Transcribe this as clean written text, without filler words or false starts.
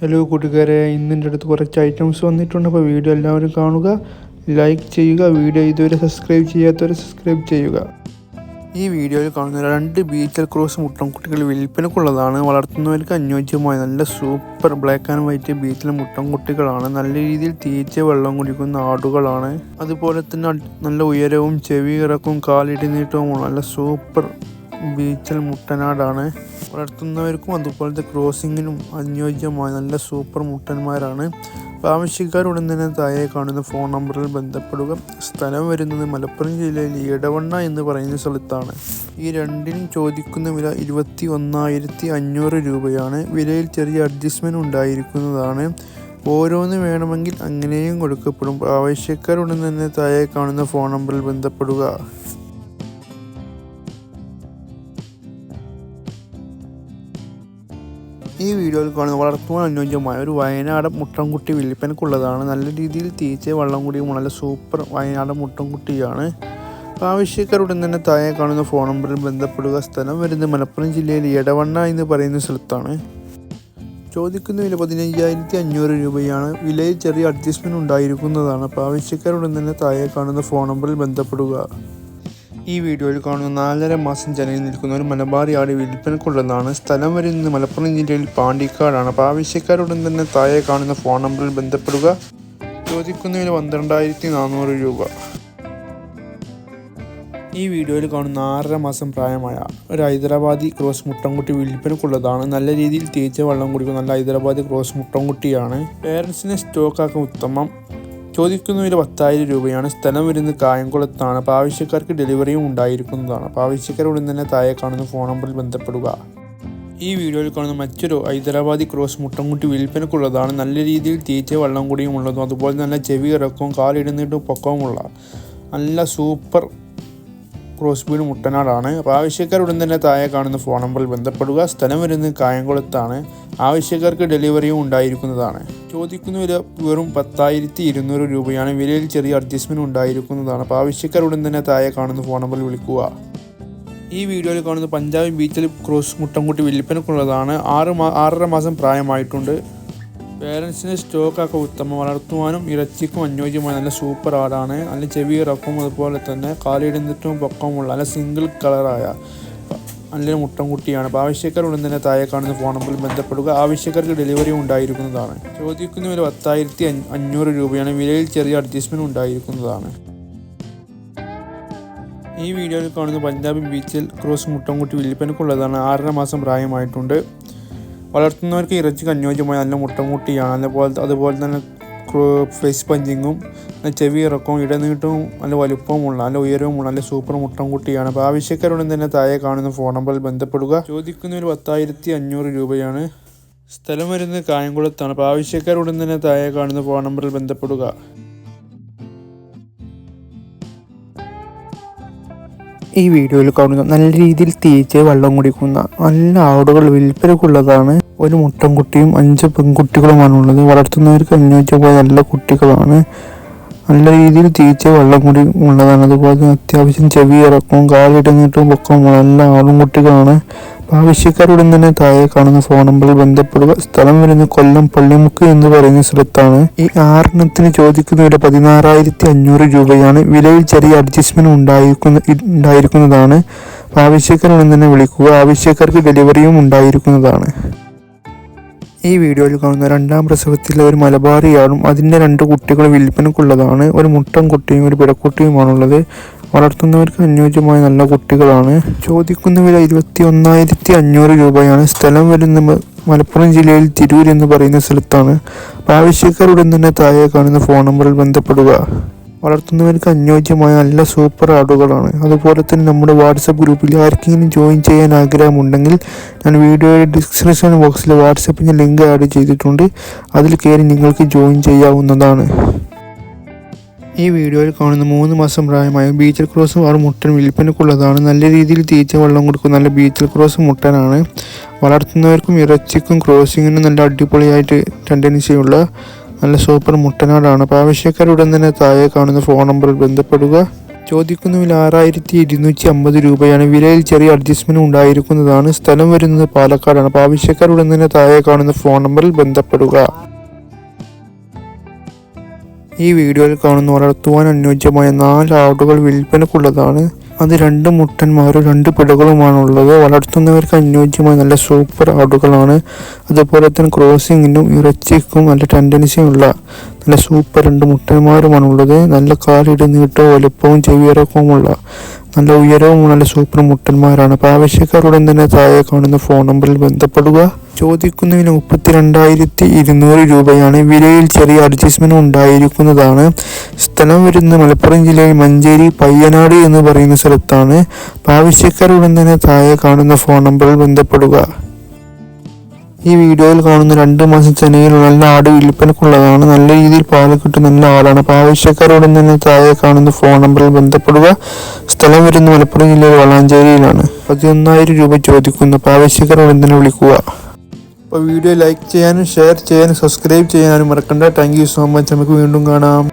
Hello കൂട്ടുകാരെ, ഇന്നിൻ്റെ അടുത്ത് കുറച്ച് ഐറ്റംസ് വന്നിട്ടുണ്ട്. അപ്പോൾ വീഡിയോ എല്ലാവരും കാണുക, ലൈക്ക് ചെയ്യുക. വീഡിയോ ഇതുവരെ സബ്സ്ക്രൈബ് ചെയ്യാത്തവരെ സബ്സ്ക്രൈബ് ചെയ്യുക. ഈ വീഡിയോയിൽ കാണുന്ന 2 ബീച്ചൽ ക്രോസ് മുട്ടൻകുട്ടികൾ വിൽപ്പനക്കുള്ളതാണ്. വളർത്തുന്നവർക്ക് അനുയോജ്യമായ നല്ല super black and white Beetal മുട്ടൻകുട്ടികളാണ്. നല്ല രീതിയിൽ തീറ്റ വെള്ളം കുടിക്കുന്ന ആടുകളാണ്. അതുപോലെ തന്നെ നല്ല ഉയരവും ചെവി ഇറക്കവും കാലിടി നീട്ടവുമാണ്. നല്ല സൂപ്പർ ബീച്ചൽ മുട്ടനാടാണ്. വളർത്തുന്നവർക്കും അതുപോലത്തെ ക്രോസിങ്ങിനും അനുയോജ്യമായ നല്ല സൂപ്പർ മുട്ടന്മാരാണ്. അപ്പോൾ ആവശ്യക്കാരുടൻ തന്നെ താഴെ കാണുന്ന ഫോൺ നമ്പറിൽ ബന്ധപ്പെടുക. സ്ഥലം വരുന്നത് മലപ്പുറം ജില്ലയിൽ ഇടവണ്ണ എന്ന് പറയുന്ന സ്ഥലത്താണ്. ഈ രണ്ടിനും ചോദിക്കുന്ന വില 21,500 രൂപയാണ്. വിലയിൽ ചെറിയ അഡ്ജസ്റ്റ്മെൻറ്റ് ഉണ്ടായിരിക്കുന്നതാണ്. ഓരോന്ന് വേണമെങ്കിൽ അങ്ങനെയും കൊടുക്കപ്പെടും. ആവശ്യക്കാരുടൻ തന്നെ താഴെ കാണുന്ന ഫോൺ നമ്പറിൽ ബന്ധപ്പെടുക. ഈ വീഡിയോയിൽ കാണുന്ന വളർത്തുവാൻ അനുയോജ്യമായ ഒരു വയനാടൻ മുട്ടൻകുട്ടി വിൽപ്പനക്കുള്ളതാണ്. നല്ല രീതിയിൽ തീറ്റ വെള്ളം കൂടിയും നല്ല സൂപ്പർ വയനാടൻ മുട്ടൻകുട്ടിയാണ്. ആവശ്യക്കാരുടൻ തന്നെ താഴെ കാണുന്ന ഫോൺ നമ്പറിൽ ബന്ധപ്പെടുക. സ്ഥലം വരുന്നത് മലപ്പുറം ജില്ലയിൽ ഇടവണ്ണ എന്ന് പറയുന്ന സ്ഥലത്താണ്. ചോദിക്കുന്ന വില 15,500 രൂപയാണ്. വിലയിൽ ചെറിയ അഡ്ജസ്റ്റ്മെൻറ്റ് ഉണ്ടായിരിക്കുന്നതാണ്. അപ്പോൾ ആവശ്യക്കാരുടൻ തന്നെ താഴെ കാണുന്ന ഫോൺ നമ്പറിൽ ബന്ധപ്പെടുക. ഈ വീഡിയോയിൽ കാണുന്ന 4.5 മാസം ജനയിൽ നിൽക്കുന്ന ഒരു മലബാറി ആട് വിൽപ്പനക്കുള്ളതാണ്. സ്ഥലം വരുന്നത് മലപ്പുറം ജില്ലയിൽ പാണ്ടിക്കാടാണ്. അപ്പോൾ ആവശ്യക്കാരുടൻ തന്നെ താഴെ കാണുന്ന ഫോൺ നമ്പറിൽ ബന്ധപ്പെടുക. ചോദിക്കുന്ന വില 12,400 രൂപ. ഈ വീഡിയോയിൽ കാണുന്ന 6.5 മാസം പ്രായമായ ഒരു ഹൈദരാബാദി ക്രോസ് മുട്ടൻകുട്ടി വിൽപ്പനക്കുള്ളതാണ്. നല്ല രീതിയിൽ തീറ്റ വെള്ളം കുടിക്കുന്ന നല്ല ഹൈദരാബാദി ക്രോസ് മുട്ടൻകുട്ടിയാണ്. പേരൻസിനെ സ്റ്റോക്കാക്കാൻ ഉത്തമം. ചോദിക്കുന്ന വില 10,000 രൂപയാണ്. സ്ഥലം വരുന്നത് കായംകുളത്താണ്. അപ്പോൾ ആവശ്യക്കാർക്ക് ഡെലിവറിയും ഉണ്ടായിരിക്കുന്നതാണ്. അപ്പോൾ ആവശ്യക്കാരോട് തന്നെ താഴെ കാണുന്ന ഫോൺ നമ്പറിൽ ബന്ധപ്പെടുക. ഈ വീഡിയോയിൽ കാണുന്ന മറ്റൊരു ഹൈദരാബാദി ക്രോസ് മുട്ടൻകുട്ടി വിൽപ്പനക്കുള്ളതാണ്. നല്ല രീതിയിൽ തീറ്റ വെള്ളം കൂടിയും ഉള്ളതും അതുപോലെ നല്ല ചെവി ഇറക്കവും കാലിടുന്നിട്ടും പൊക്കവുമുള്ള നല്ല സൂപ്പർ ക്രോസ് ബീഡ് മുട്ടനാടാണ്. അപ്പോൾ ആവശ്യക്കാരുടൻ തന്നെ താഴെ കാണുന്ന ഫോൺ നമ്പറിൽ ബന്ധപ്പെടുക. സ്ഥലം വരുന്നത് കായംകുളത്താണ്. ആവശ്യക്കാർക്ക് ഡെലിവറിയും ഉണ്ടായിരിക്കുന്നതാണ്. ചോദിക്കുന്ന വില വെറും 10,200 രൂപയാണ്. വിലയിൽ ചെറിയ അഡ്ജസ്റ്റ്മെൻറ്റ് ഉണ്ടായിരിക്കുന്നതാണ്. അപ്പോൾ ആവശ്യക്കാരുടൻ തന്നെ താഴെ കാണുന്ന ഫോൺ നമ്പറിൽ വിളിക്കുക. ഈ വീഡിയോയിൽ കാണുന്ന പഞ്ചാബി ബീച്ചിൽ ക്രോസ് മുട്ടൻകുട്ടി വിൽപ്പനക്കുള്ളതാണ്. 6.5 മാസം പ്രായമായിട്ടുണ്ട്. പേരൻസിന് സ്റ്റോക്കൊക്കെ ഉത്തമം. വളർത്തുവാനും ഇറച്ചിക്കും അനുയോജ്യമായ നല്ല സൂപ്പർ ആടാണ്. നല്ല ചെവി ഇറക്കും അതുപോലെ തന്നെ കാലിടുന്നിട്ടും പൊക്കമുള്ള നല്ല സിംഗിൾ കളറായ നല്ലൊരു മുട്ടൻകുട്ടിയാണ്. അപ്പോൾ ആവശ്യക്കാരുടൻ തന്നെ താഴെ കാണുന്ന ഫോൺ നമ്പറിൽ ബന്ധപ്പെടുക. ആവശ്യക്കാർക്ക് ഡെലിവറി ഉണ്ടായിരിക്കുന്നതാണ്. ചോദിക്കുന്ന വില 10,500 രൂപയാണ്. വിലയിൽ ചെറിയ അഡ്ജസ്റ്റ്മെൻറ്റ് ഉണ്ടായിരിക്കുന്നതാണ്. ഈ വീഡിയോയിൽ കാണുന്ന പഞ്ചാബി ബീച്ചിൽ ക്രോസ് മുട്ടൻകുട്ടി വിൽപ്പനക്കുള്ളതാണ്. 6.5 മാസം പ്രായമായിട്ടുണ്ട്. വളർത്തുന്നവർക്ക് ഇറച്ചിക്ക് അനുയോജ്യമായ നല്ല മുട്ടൻകുട്ടിയാണ്. അതുപോലെ തന്നെ ഫേസ് പഞ്ചിങ്ങും ചെവി ഇറക്കവും ഇടനീട്ടവും നല്ല വലുപ്പവുമുള്ള നല്ല ഉയരവുമുള്ള നല്ല സൂപ്പർ മുട്ടൻകുട്ടിയാണ്. അപ്പോൾ ആവശ്യക്കാരുടൻ തന്നെ താഴെ കാണുന്ന ഫോൺ നമ്പറിൽ ബന്ധപ്പെടുക. ചോദിക്കുന്ന ഒരു 10,500 രൂപയാണ്. സ്ഥലം വരുന്നത് കായംകുളത്താണ്. അപ്പോൾ ആവശ്യക്കാരുടൻ തന്നെ താഴെ കാണുന്ന ഫോൺ നമ്പറിൽ ബന്ധപ്പെടുക. ഈ വീഡിയോയിൽ കാണുന്ന നല്ല രീതിയിൽ തീറ്റ വെള്ളം കുടിക്കുന്ന നല്ല ആടുകൾ വിൽപ്പനക്കുള്ളതാണ്. ഒരു മുട്ടൻകുട്ടിയും 5 പെൺകുട്ടികളുമാണുള്ളത്. വളർത്തുന്നവർക്ക് അനുയോജ്യമായ നല്ല കുട്ടികളാണ്. നല്ല രീതിയിൽ തീറ്റ വെള്ളം കൂടി ഉള്ളതാണ്. അതുപോലെ അത്യാവശ്യം ചെവി ഇറക്കവും കാലിടുന്നിട്ടും പൊക്കവും നല്ല ആടുംകുട്ടികളാണ്. ആവശ്യക്കാരുടൻ തന്നെ താഴെ കാണുന്ന ഫോൺ നമ്പറിൽ ബന്ധപ്പെടുക. സ്ഥലം വരുന്നത് കൊല്ലം പള്ളിമുക്ക് എന്ന് പറയുന്ന സ്ഥലത്താണ്. ഈ 6 ചോദിക്കുന്ന വില 16,500 രൂപയാണ്. വിലയിൽ ചെറിയ അഡ്ജസ്റ്റ്മെൻറ്റ് ഉണ്ടായിരിക്കുന്നതാണ്. ആവശ്യക്കാരുടൻ തന്നെ വിളിക്കുക. ആവശ്യക്കാർക്ക് ഡെലിവറിയും ഉണ്ടായിരിക്കുന്നതാണ്. ഈ വീഡിയോയിൽ കാണുന്ന 2ാം പ്രസവത്തിലെ ഒരു മലബാറിയാടും അതിൻ്റെ 2 കുട്ടികൾ വിൽപ്പനക്കുള്ളതാണ്. ഒരു മുട്ടൻകുട്ടിയും ഒരു പിടക്കുട്ടിയുമാണുള്ളത്. വളർത്തുന്നവർക്ക് അനുയോജ്യമായ നല്ല കുട്ടികളാണ്. ചോദിക്കുന്ന വില 21,500 രൂപയാണ്. സ്ഥലം വരുന്നത് മലപ്പുറം ജില്ലയിൽ തിരൂർ എന്ന് പറയുന്ന സ്ഥലത്താണ്. ആവശ്യക്കാരുടൻ തന്നെ താഴെ കാണുന്ന ഫോൺ നമ്പറിൽ ബന്ധപ്പെടുക. വളർത്തുന്നവർക്ക് അനുയോജ്യമായ നല്ല സൂപ്പർ ആടുകളാണ്. അതുപോലെ തന്നെ നമ്മുടെ വാട്സപ്പ് ഗ്രൂപ്പിൽ ആർക്കെങ്കിലും ജോയിൻ ചെയ്യാൻ ആഗ്രഹമുണ്ടെങ്കിൽ ഞാൻ വീഡിയോയുടെ ഡിസ്ക്രിപ്ഷൻ ബോക്സിൽ വാട്സപ്പിൻ്റെ ലിങ്ക് ആഡ് ചെയ്തിട്ടുണ്ട്. അതിൽ കയറി നിങ്ങൾക്ക് ജോയിൻ ചെയ്യാവുന്നതാണ്. ഈ വീഡിയോയിൽ കാണുന്ന 3 മാസം പ്രായമായ ബീച്ചൽ ക്രോസ് ആട് മുട്ടൻ വിൽപ്പനക്കുള്ളതാണ്. നല്ല രീതിയിൽ തീറ്റ വെള്ളം കൊടുക്കുന്ന നല്ല ബീച്ചൽ ക്രോസ് മുട്ടനാണ്. വളർത്തുന്നവർക്കും ഇറച്ചിക്കും ക്രോസിങ്ങിനും നല്ല അടിപൊളിയായിട്ട് ടെൻഡൻസിയുള്ള നല്ല സൂപ്പർ മുട്ടനാടാണ്. അപ്പോൾ ആവശ്യക്കാരുടൻ തന്നെ താഴെ കാണുന്ന ഫോൺ നമ്പറിൽ ബന്ധപ്പെടുക. ചോദിക്കുന്ന വില 6250 രൂപയാണ്. വിലയിൽ ചെറിയ അഡ്ജസ്റ്റ്മെന്റ് ഉണ്ടായിരിക്കുന്നതാണ്. സ്ഥലം വരുന്നത് പാലക്കാടാണ്. അപ്പോൾ ആവശ്യക്കാർ ഉടൻ തന്നെ താഴെ കാണുന്ന ഫോൺ നമ്പറിൽ ബന്ധപ്പെടുക. ഈ വീഡിയോയിൽ കാണുന്ന വളർത്തുവാൻ അനുയോജ്യമായ 4 ആടുകൾ വിൽപ്പനക്കുള്ളതാണ്. അത് 2 മുട്ടന്മാരും 2 പിടകളുമാണുള്ളത്. വളർത്തുന്നവർക്ക് അനുയോജ്യമായ നല്ല സൂപ്പർ ആടുകളാണ്. അതുപോലെ തന്നെ ക്രോസിങ്ങിനും ഇറച്ചിക്കും നല്ല ടെൻഡൻസിയുള്ള നല്ല സൂപ്പർ 2 മുട്ടന്മാരുമാണുള്ളത്. നല്ല കാലിട നീട്ടവും വലുപ്പവും ചെവിയിറക്കവുമുള്ള നല്ല ഉയരവും നല്ല സൂപ്പർ മുട്ടന്മാരാണ്. അപ്പോൾ ആവശ്യക്കാർ ഉടൻ തന്നെ താഴെ കാണുന്ന ഫോൺ നമ്പറിൽ ബന്ധപ്പെടുക. ചോദിക്കുന്നതിന് 32,200 രൂപയാണ്. വിലയിൽ ചെറിയ അഡ്ജസ്റ്റ്മെന്റ് ഉണ്ടായിരിക്കുന്നതാണ്. സ്ഥലം വരുന്നത് മലപ്പുറം ജില്ലയിൽ മഞ്ചേരി പയ്യനാട് എന്ന് പറയുന്ന സ്ഥലത്താണ്. അപ്പോൾ ആവശ്യക്കാർ ഉടൻ തന്നെ താഴെ കാണുന്ന ഫോൺ നമ്പറിൽ ബന്ധപ്പെടുക. ഈ വീഡിയോയിൽ കാണുന്ന 2 മാസം ചെനയിലുള്ള നല്ല ആട് വിൽപ്പനക്കുള്ളതാണ്. നല്ല രീതിയിൽ പാല് കിട്ടുന്ന നല്ല ആടാണ്. അപ്പോൾ ആവശ്യക്കാരോടൊപ്പം തന്നെ താഴെ കാണുന്ന ഫോൺ നമ്പറിൽ ബന്ധപ്പെടുക. സ്ഥലം വരുന്ന മലപ്പുറം ജില്ലയിൽ വളാഞ്ചേരിയിലാണ്. 11,000 രൂപ ചോദിക്കുന്നു. അപ്പോൾ ആവശ്യക്കാരോടൊപ്പം തന്നെ വിളിക്കുക. അപ്പോൾ വീഡിയോ ലൈക്ക് ചെയ്യാനും ഷെയർ ചെയ്യാനും സബ്സ്ക്രൈബ് ചെയ്യാനും മറക്കണ്ട. Thank you so much. നമുക്ക് വീണ്ടും കാണാം.